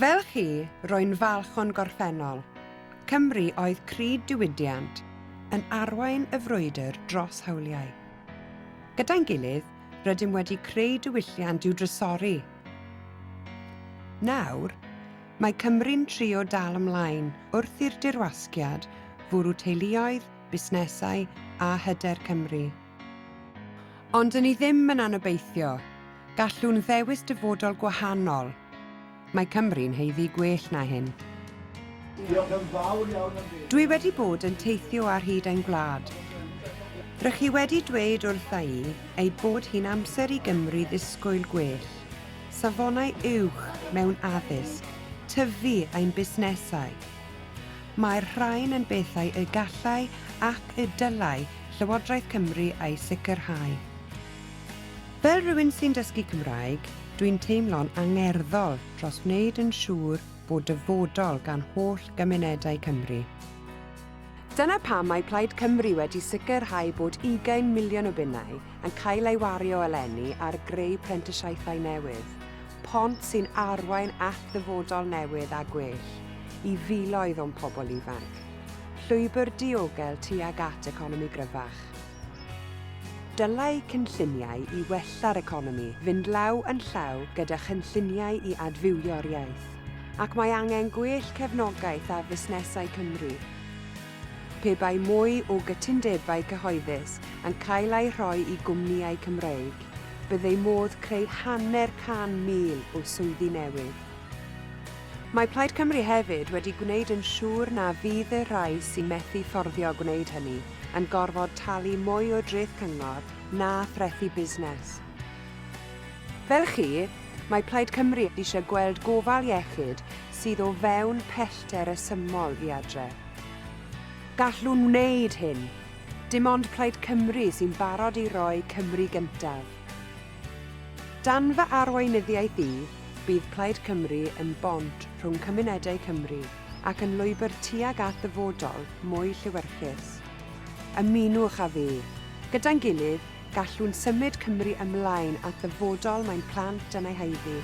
Fel chi, rwy'n falch o'n gorffennol. Cymru oedd cryd diwydiant yn arwain y frwydr dros hawliau. Gyda'n gilydd, rydym wedi creu diwylliant i'w drysori. Nawr, mae Cymru'n trio dal ymlaen wrth i'r dirwasgiad fwrw teuluoedd, busnesau a hyder Cymru. Ond yn ni ddim yn anobeithio, gallwn ddewis dyfodol gwahanol. Mae Cymru'n heiddi gwell na hyn. Diolch yn fawr iawn am fi. Dwi wedi bod yn teithio ar hyd ein gwlad. Rydych chi wedi dweud wrtha i ei bod hi'n amser i Gymru ddisgwyl gwell, safonau uwch mewn addysg, tyfu ein busnesau. Mae'r rhain yn bethau y gallai ac y dylai Llywodraeth Cymru ei sicrhau. Fel rhywun sy'n dysgu Cymraeg, dwi'n teimlo'n angerddol dros wneud yn siŵr bod dyfodol gan holl gymunedau Cymru. Dyna pam mae Plaid Cymru wedi sicrhau bod 20 miliwn o bunnau yn cael ei wario eleni ar greu prentisiaethau newydd, Pont sy'n arwain at ddyfodol newydd a gwell i filoedd o'n pobl ifanc, llwybr diogel tuag at economi gryfach. Dylai cynlluniau i wella'r economi fynd law yn llaw gyda chynlluniau i adfywio'r iaith, ac mae angen gwell cefnogaeth a fusnesau Cymru. Pe bai mwy o gytundebau cyhoeddus yn cael ei rhoi i gwmnïau Cymreig, byddai modd creu 100,000 o swyddi newydd. Mae Plaid Cymru hefyd wedi gwneud yn siŵr na fydd y rhai sy'n methu fforddio gwneud hynny yn gorfod talu mwy o dreth cyngor na threthu busnes. Fel chi, mae Plaid Cymru eisiau gweld gofal iechyd sydd o fewn pellter ysymol i adre. Gallwn wneud hyn, dim ond Plaid Cymru sy'n barod i roi Cymru gyntaf. Dan fy arweinyddiaeth i, bydd Plaid Cymru yn bont rhwng cymunedau Cymru ac yn lwybr tuag at ddyfodol mwy lliwyrchus. Ymunwch â fi. Gyda'n gilydd, gallwn symud Cymru ymlaen at ddyfodol mae'n plant yn ei heiddi.